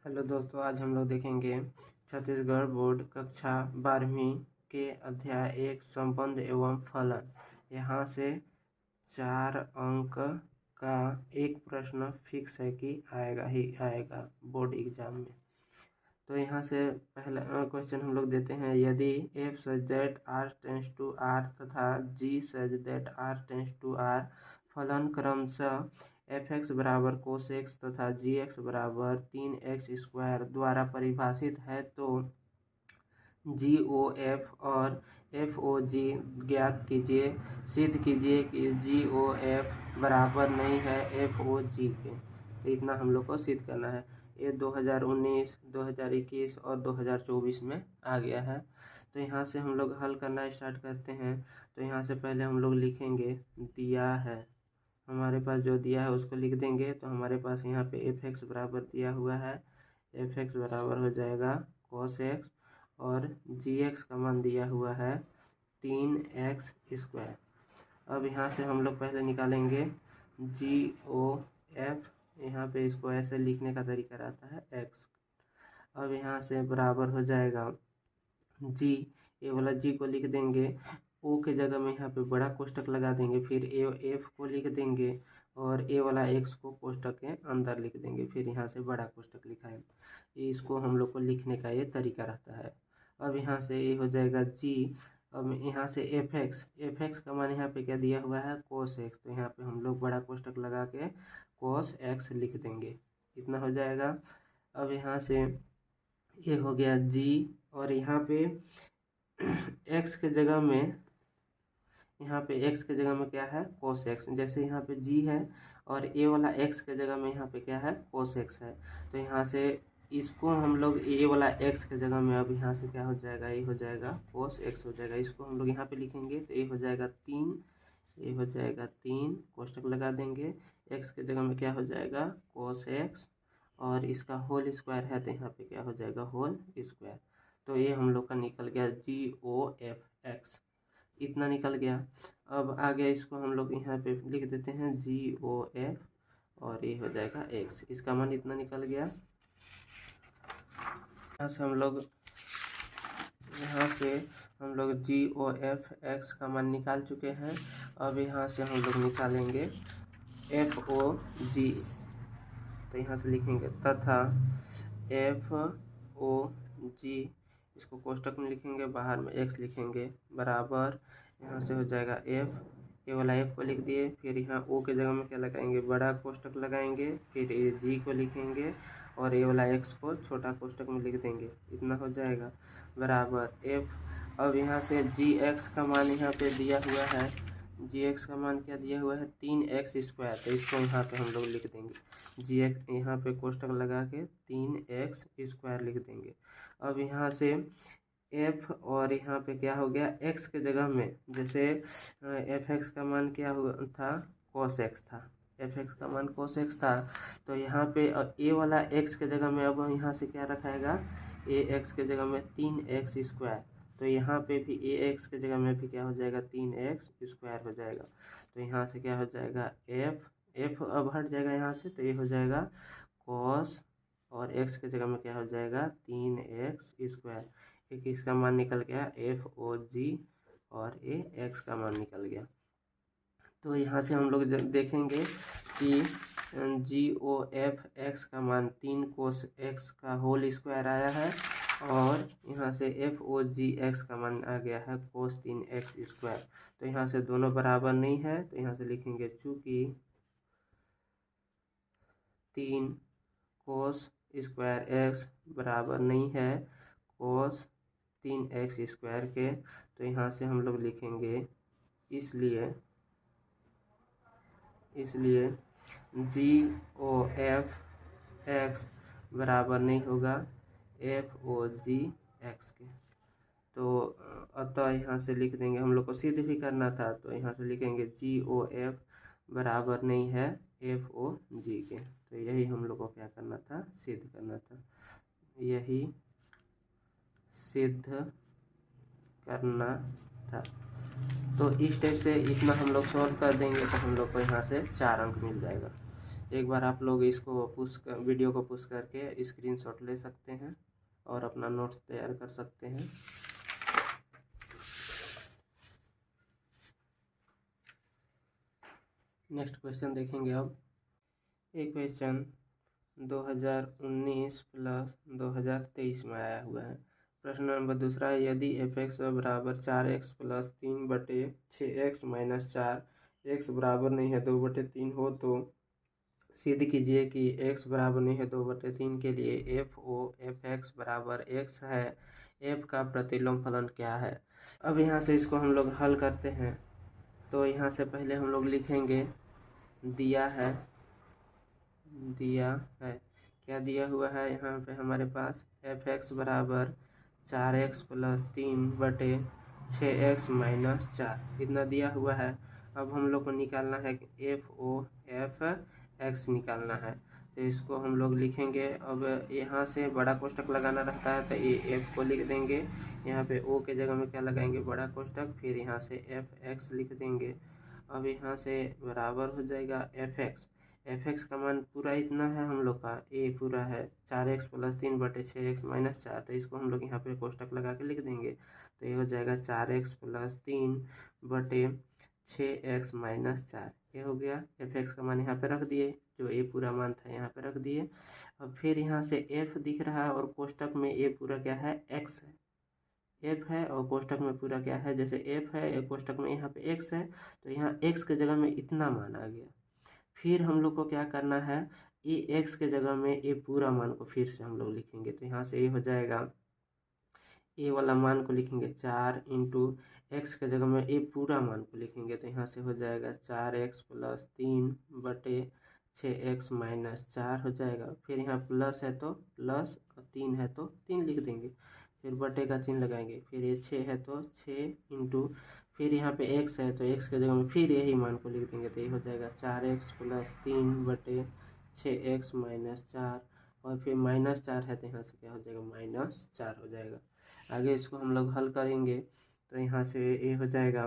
Hello दोस्तों, आज हम लोग देखेंगे छत्तीसगढ़ बोर्ड कक्षा 12वीं के अध्याय 1 संबंध एवं फलन। यहाँ से 4 अंक का एक प्रश्न फिक्स है कि आएगा ही आएगा बोर्ड एग्जाम में। तो यहाँ से पहला क्वेश्चन हम लोग देते हैं, यदि f such that r tends to r तथा g such that r tends to r फलन क्रमशः f(x) बराबर cos x तथा g(x) बराबर 3x² द्वारा परिभाषित है तो GOF और FOG ज्ञात कीजिए। सिद्ध कीजिए कि GOF बराबर नहीं है FOG के। तो इतना हम लोग को सिद्ध करना है। ये 2019, 2021 और 2024 में आ गया है। तो यहाँ से हम लोग हल करना स्टार्ट करते हैं। तो यहाँ से पहले हम लोग लिखेंगे, दिया है हमारे पास, जो दिया है उसको लिख देंगे। तो हमारे पास यहाँ पे f(x) बराबर दिया हुआ है। f(x) बराबर हो जाएगा cos x और g(x) का मान दिया हुआ है 3x²। अब यहाँ से हम लोग पहले निकालेंगे GOF। यहाँ पे इसको ऐसे लिखने का तरीका रहता है x। अब यहाँ से बराबर हो जाएगा g, ये वाला g को लिख देंगे, o के जगह में यहाँ पे बड़ा कोष्टक लगा देंगे, फिर f को लिख देंगे और a वाला x को कोष्टक के अंदर लिख देंगे, फिर यहाँ से बड़ा कोष्टक लिखा है। इसको हम लोग को लिखने का ये तरीका रहता है। अब यहाँ से ये हो जाएगा g। अब यहाँ से f(x) का मान यहाँ पे क्या दिया हुआ है cos x। तो यहाँ पे हम लोग बड़ा कोष्टक लगा के cos x लिख देंगे, इतना हो जाएगा। अब यहाँ से ये हो गया g और यहाँ पे x के जगह में, यहाँ पे x के जगह में क्या है cos x। जैसे यहाँ पे g है और a वाला x के जगह में यहाँ पे क्या है cos x है। तो यहाँ से इसको हम लोग a वाला x के जगह में, अब यहाँ से क्या हो जाएगा, ये हो जाएगा cos x हो जाएगा। इसको हम लोग यहाँ पे लिखेंगे तो ये हो जाएगा 3, ये हो जाएगा 3, कोष्टक लगा देंगे। x के जगह में क्या हो जाएगा cos x और इसका होल स्क्वायर है तो यहाँ पे क्या हो जाएगा होल स्क्वायर। तो ये हम लोग का निकल गया GOF(x), इतना निकल गया। अब आगे इसको हम लोग यहाँ पे लिख देते हैं GOF और ये हो जाएगा x, इसका मान इतना निकल गया। यहाँ से हम लोग GOF(x) का मान निकाल चुके हैं। अब यहाँ से हम लोग निकालेंगे FOG। तो यहाँ से लिखेंगे तथा FOG, इसको कोष्टक में लिखेंगे, बाहर में x लिखेंगे, बराबर यहाँ से हो जाएगा f, ये वाला f को लिख दिए, फिर यहाँ o के जगह में क्या लगाएंगे बड़ा कोष्टक लगाएंगे, फिर ये g को लिखेंगे और ये वाला x को छोटा कोष्टक में लिख देंगे, इतना हो जाएगा बराबर f। अब यहाँ से gx का मान यहाँ पे दिया हुआ है, gx का मान क्या दिया हुआ है 3x²। तो इसको यहाँ पे हम लोग लिख देंगे gx, यहाँ पे कोष्टक लगा के 3x² लिख देंगे। अब यहाँ से f और यहाँ पे क्या हो गया x के जगह में, जैसे f(x) का मान क्या हुआ था cos x था, f(x) का मान cos x था। तो यहाँ पे a वाला x के जगह में, अब यहाँ से क्या रखाएगा ax के जगह में 3x²। तो यहाँ पे भी ax के जगह में भी क्या हो जाएगा 3x² हो जाएगा। तो यहाँ से क्या हो जाएगा f अब हट जाएगा यहाँ से, तो ये हो जाएगा cos और x के जगह में क्या हो जाएगा 3x²। एक इसका मान निकल गया FOG और ये x का मान निकल गया। तो यहाँ से हम लोग देखेंगे कि GOF(x) का मान 3 cos x का होल स्क्वायर आया है और यहाँ से FOG(x) का मान आ गया है cos 3x²। तो यहाँ से दोनों बराबर नहीं है, तो यहाँ से लिखेंगे चूँकि 3 cos स्क्वायर x बराबर नहीं है cos 3x² के, तो यहाँ से हम लोग लिखेंगे इसलिए GOF(x) बराबर नहीं होगा FOG(x) के। तो अतः यहाँ से लिख देंगे, हम लोग को सिद्ध भी करना था, तो यहाँ से लिखेंगे GOF बराबर नहीं है FOG के। तो यही हम लोग को क्या करना था सिद्ध करना था, यही सिद्ध करना था। तो इस टाइप से इतना हम लोग सॉल्व कर देंगे तो हम लोग को यहाँ से 4 अंक मिल जाएगा। एक बार आप लोग इसको वीडियो को पुश करके स्क्रीनशॉट ले सकते हैं और अपना नोट्स तैयार कर सकते हैं। नेक्स्ट क्वेश्चन देखेंगे अब। एक क्वेश्चन 2019 प्लस 2023 में आया हुआ है। प्रश्न नंबर दूसरा है, यदि f(x) बराबर 4x plus 3/6x minus 4 x बराबर नहीं है 2/3 हो तो सिद्ध कीजिए कि x बराबर नहीं है 2/3 के लिए f(x) बराबर x है। f का प्रतिलोम फलन क्या है। अब यहाँ से इसको हम लोग हल करते हैं। तो यहाँ से पहले हम लोग लिखेंगे दिया है क्या दिया हुआ है यहाँ पे हमारे पास f(x) बराबर 4x प्लस 3/6x माइनस 4 इतना दिया हुआ है। अब हम लोग को निकालना है कि f(x) निकालना है। तो इसको हम लोग लिखेंगे। अब यहाँ से बड़ा कोष्टक लगाना रहता है तो ये f को लिख देंगे। यहाँ पे o के जगह में क्या लगाएंगे, बड़ा कोष्टक, फिर यहाँ से f(x) लिख देंगे। अब यहाँ से बराबर हो जाएगा f(x) का मान पूरा इतना है हम लोग का, ये पूरा है 4x प्लस 3/6x माइनस 4। तो इसको हम लोग यहाँ पे कोष्टक लगा के लिख देंगे। तो ये हो जाएगा 4x प्लस 3/6x माइनस 4। ये हो गया। f(x) का मान यहाँ पे रख दिए, जो ये पूरा मान था यहाँ पे रख दिए। अब फिर यहाँ से f दिख रहा है और कोष्टक में ये पूरा क्या है, x है। f है और कोष्टक में पूरा क्या है, जैसे f है कोष्टक में यहाँ पे x है तो यहाँ x के जगह में इतना मान आ गया। फिर हम लोग को क्या करना है, ये x के जगह में ये पूरा मान को फिर से हम लोग लिखेंगे। तो यहाँ से ये हो जाएगा, ये वाला मान को लिखेंगे 4 इंटू x के जगह में ये पूरा मान को लिखेंगे। तो यहाँ से हो जाएगा 4x प्लस 3/6x माइनस 4 हो जाएगा। फिर यहाँ प्लस है तो प्लस और 3 है तो 3 लिख देंगे। फिर बटे का चिन्ह लगाएंगे। फिर ये 6 है तो 6 इंटू, फिर यहाँ पे x है तो x के जगह में फिर यही मान को लिख देंगे। तो ये हो जाएगा 4x प्लस 3/6x माइनस 4 और फिर माइनस 4 है तो यहाँ से क्या हो जाएगा, -4 हो जाएगा। आगे इसको हम लोग हल करेंगे तो यहाँ से ये हो जाएगा,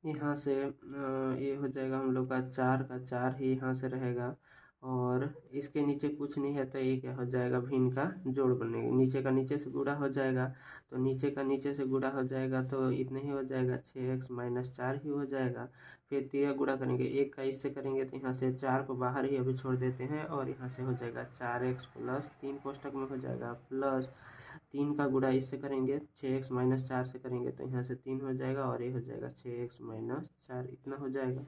यहाँ से ये हो जाएगा हम लोग का 4 का 4 ही यहाँ से रहेगा और इसके नीचे कुछ नहीं है तो ये क्या हो जाएगा, भिन्न का जोड़ बनेगा। नीचे का नीचे से गुणा हो जाएगा तो नीचे का नीचे से गुणा हो जाएगा तो इतने ही हो जाएगा, 6x माइनस 4 ही हो जाएगा। फिर 3 गुणा करेंगे, एक का इससे करेंगे तो यहाँ से 4 को बाहर ही अभी छोड़ देते हैं और यहाँ से हो जाएगा 4x प्लस 3 कोष्टक में हो जाएगा प्लस 3 का गुणा इससे करेंगे 6x माइनस 4 से करेंगे तो यहाँ से 3 हो जाएगा और ये हो जाएगा 6x माइनस 4 इतना हो जाएगा।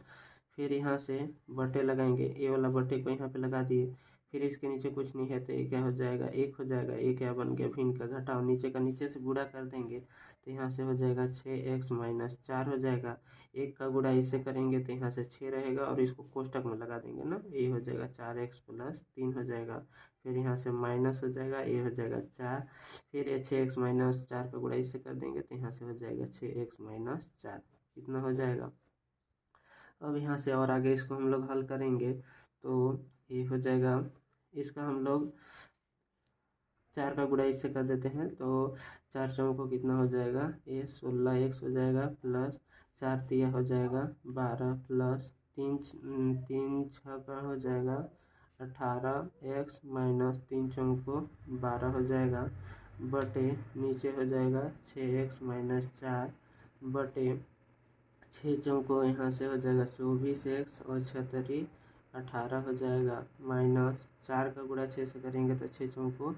फिर यहाँ से बटे लगाएंगे, ये वाला बटे को यहाँ पे लगा दिए। फिर इसके नीचे कुछ नहीं है तो ये क्या हो जाएगा, 1 हो जाएगा। ये क्या बन गया, भिन्न का घटाव, नीचे का नीचे से गुणा कर देंगे तो यहाँ से हो जाएगा 6x माइनस 4 हो जाएगा। 1 का गुणा इससे करेंगे तो यहाँ से 6 रहेगा और इसको कोष्टक में लगा देंगे ना, ये हो जाएगा 4x प्लस 3 हो जाएगा। फिर यहाँ से माइनस हो जाएगा, ये हो जाएगा 4। फिर ये 6x माइनस 4 का गुणा इससे कर देंगे तो यहाँ से हो जाएगा 6x माइनस 4 इतना हो जाएगा। अब यहाँ से और आगे इसको हम लोग हल करेंगे तो ये हो जाएगा, इसका हम लोग 4 का गुणा इससे कर देते हैं तो 4 चौको कितना हो जाएगा, ये 16x हो जाएगा प्लस 4 तिया हो जाएगा 12 प्लस 3 छक्का हो जाएगा 18x माइनस 3 चौको 12 हो जाएगा बटे नीचे हो जाएगा 6x माइनस 4 बटे 6 चौको यहाँ से हो जाएगा 24x और 6 18 हो जाएगा माइनस 4 का गुणा 6 से करेंगे तो 6 चौको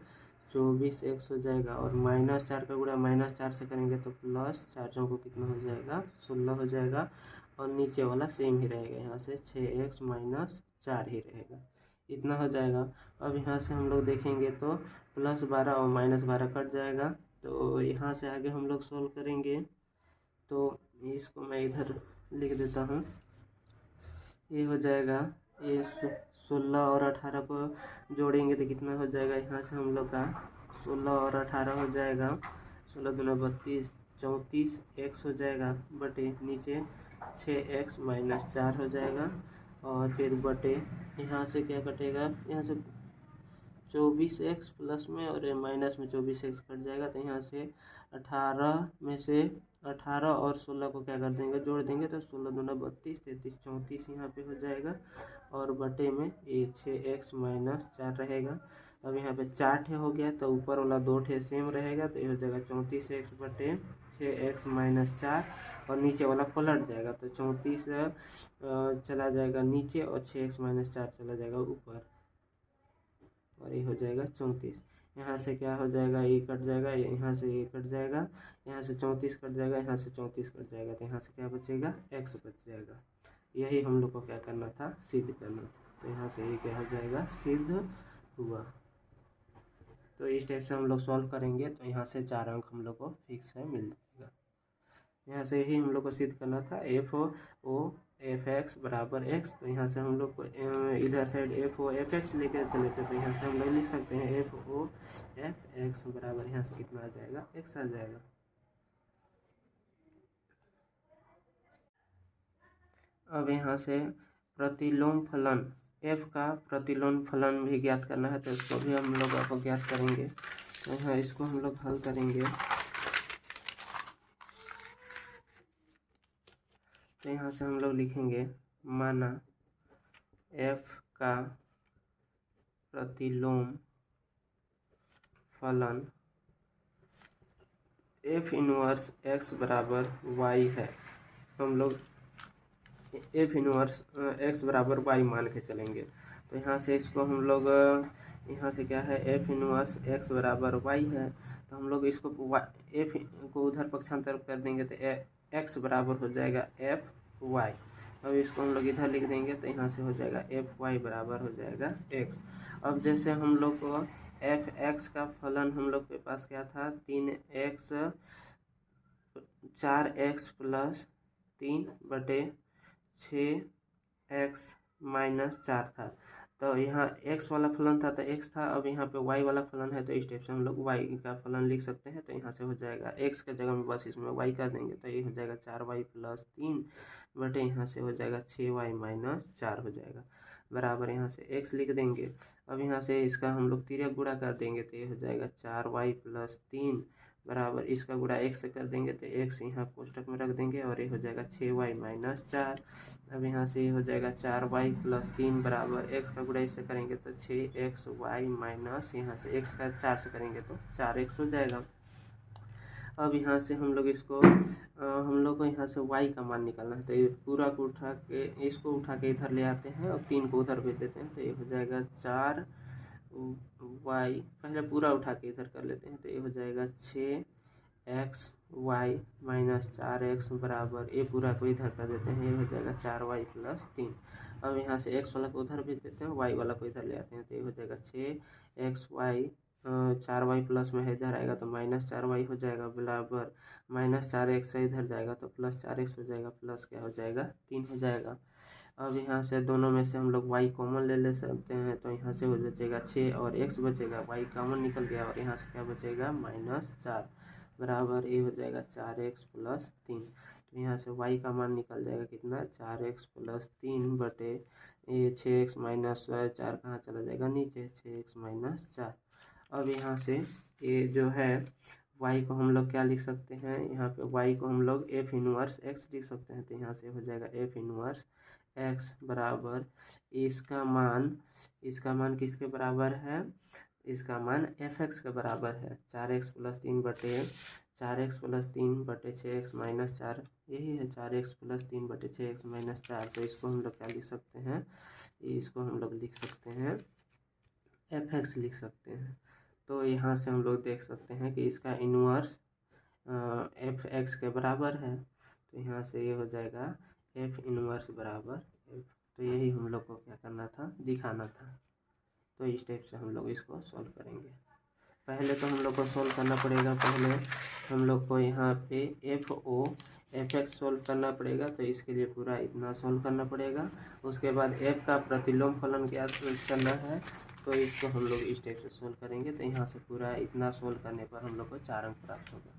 24x हो जाएगा और माइनस 4 का गुणा माइनस 4 से करेंगे तो प्लस 4 चौको कितना हो जाएगा, 16 हो जाएगा और नीचे वाला सेम ही रहेगा, यहाँ से 6x माइनस 4 ही रहेगा इतना हो जाएगा। अब यहाँ से हम लोग देखेंगे तो प्लस 12 और माइनस 12 कट जाएगा। तो यहाँ से आगे हम लोग सोल्व करेंगे तो इसको मैं इधर लिख देता हूँ। ये हो जाएगा, ये 16 और 18 को जोड़ेंगे तो कितना हो जाएगा, यहाँ से हम लोग का 16 और 18 हो जाएगा 16 दूना 32 34x हो जाएगा बटे नीचे 6x माइनस 4 हो जाएगा और फिर बटे यहाँ से क्या कटेगा, यहाँ से 24x प्लस में और माइनस में 24x कट जाएगा तो यहाँ से 18 में से 18 और 16 को क्या कर देंगे, जोड़ देंगे तो 16 दूना 32, 33 34 यहाँ पे हो जाएगा। और बटे में ये 6x माइनस 4 रहेगा। अब यहाँ पे 4 ठे हो गया तो ऊपर वाला 2 ठे सेम रहेगा तो ये हो जाएगा 34x बटे 6x माइनस 4 और नीचे वाला पलट जाएगा तो 34 चला जाएगा नीचे और 6x माइनस 4 चला जाएगा ऊपर और ये हो जाएगा 34। यहाँ से क्या हो जाएगा, ये कट जाएगा, यहाँ से ये कट जाएगा, यहाँ से 34 कट जाएगा, यहाँ से 34 कट जाएगा तो यहाँ से क्या बचेगा, x बच जाएगा। यही हम लोग को क्या करना था, सिद्ध करना था। तो यहाँ से ये क्या हो जाएगा, सिद्ध हुआ। तो इस टाइप से हम लोग सॉल्व करेंगे तो यहाँ से 4 अंक हम लोग को फिक्स है मिल जाएगा। यहाँ से यही हम लोग को सिद्ध करना था, एफ ओ एफ एक्स बराबर एक्स। तो यहाँ से हम लोग को इधर side F O F X लेकर चले थे तो यहाँ से हम लोग लिख सकते हैं एफ ओ एफ एक्स बराबर यहाँ से कितना आ जाएगा, एक्स आ जाएगा। अब यहाँ से प्रतिलोम फलन f का प्रतिलोम फलन भी ज्ञात करना है तो इसको भी हम लोग आपको ज्ञात करेंगे। तो यहाँ इसको हम लोग हल करेंगे तो यहाँ से हम लोग लिखेंगे माना f का प्रतिलोम फलन f इनवर्स x बराबर y है। हम लोग f इनवर्स x बराबर y मान के चलेंगे। तो यहाँ से इसको हम लोग यहाँ से क्या है, f इनवर्स x बराबर y है तो हम लोग इसको f को उधर पक्षांतर कर देंगे तो x बराबर हो जाएगा f y। अब इसको हम लोग इधर लिख देंगे तो यहाँ से हो जाएगा f y बराबर हो जाएगा x। अब जैसे हम लोग को f x का फलन हम लोग के पास क्या था, 3x 4x प्लस 3 बटे 6x माइनस 4 था। तो यहाँ x वाला फलन था तो x था, अब यहाँ पे y वाला फलन है तो इस टाइप से हम लोग y का फलन लिख सकते हैं। तो यहाँ से हो जाएगा x के जगह में बस इसमें y कर देंगे तो ये हो जाएगा 4y प्लस 3 बटे यहाँ से हो जाएगा 6y माइनस 4 हो जाएगा बराबर यहाँ से x लिख देंगे। अब यहाँ से इसका हम लोग तिर्यक गुणा कर देंगे तो ये हो जाएगा 4y प्लस 3 बराबर इसका गुणा x से कर देंगे तो x यहाँ कोष्टक में रख देंगे और ये हो जाएगा 6y माइनस 4। अब यहाँ से ये हो जाएगा 4y प्लस 3 बराबर x का गुणा इससे करेंगे तो 6xy माइनस यहाँ से x का 4 से करेंगे तो 4x हो जाएगा। अब यहाँ से हम लोग इसको हम लोग को यहाँ से y का मान निकालना है तो ये पूरा को उठा के इसको उठा के इधर ले आते हैं और 3 को उधर भेज देते हैं तो ये हो जाएगा 4y, पहले पूरा उठा के इधर कर लेते हैं तो ये हो जाएगा 6xy माइनस 4x बराबर ये पूरा को इधर कर देते हैं, ये हो जाएगा 4y प्लस 3। अब यहाँ से x वाला को उधर भेज देते हैं, y वाला को इधर ले आते हैं तो ये हो जाएगा 6xy 4y प्लस में है इधर आएगा तो माइनस 4y हो जाएगा बराबर माइनस 4x से इधर जाएगा तो प्लस 4x हो जाएगा, प्लस क्या हो जाएगा 3 हो जाएगा। अब यहाँ से दोनों में से हम लोग y कॉमन ले सकते हैं तो यहाँ से हो बचेगा 6 और x बचेगा, y कॉमन निकल गया और यहाँ से क्या बचेगा माइनस 4 बराबर ये हो जाएगा 4x प्लस 3। तो यहाँ से y का मान निकल जाएगा कितना, 4x प्लस 3 बटे ये 6x माइनस 4 कहाँ चला जाएगा नीचे, 6x माइनस 4। अब यहाँ से ये जो है y को हम लोग क्या लिख सकते हैं, यहाँ पे y को हम लोग f इनवर्स x लिख सकते हैं तो यहाँ से हो जाएगा f इनवर्स x बराबर इसका मान किसके बराबर है, इसका मान fx के बराबर है 4x प्लस 3 बटे 6x माइनस 4, यही है 4x प्लस 3 बटे 6x माइनस 4। तो इसको हम लोग क्या लिख सकते हैं, इसको हम लोग लिख सकते हैं fx लिख सकते हैं। तो यहाँ से हम लोग देख सकते हैं कि इसका इनवर्स एफ एक्स के बराबर है तो यहाँ से ये हो जाएगा एफ इनवर्स बराबर एफ। तो यही हम लोग को क्या करना था, दिखाना था। तो इस टाइप से हम लोग इसको सॉल्व करेंगे। पहले तो हम लोग को सॉल्व करना पड़ेगा, पहले हम लोग को यहाँ पे F O F X solve करना पड़ेगा तो इसके लिए पूरा इतना सॉल्व करना पड़ेगा। उसके बाद एफ का प्रतिलोम फलन ज्ञात करना है तो इसको हम लोग इस टाइप से सॉल्व करेंगे। तो यहाँ से पूरा इतना सॉल्व करने पर हम लोग को 4 अंक प्राप्त होगा।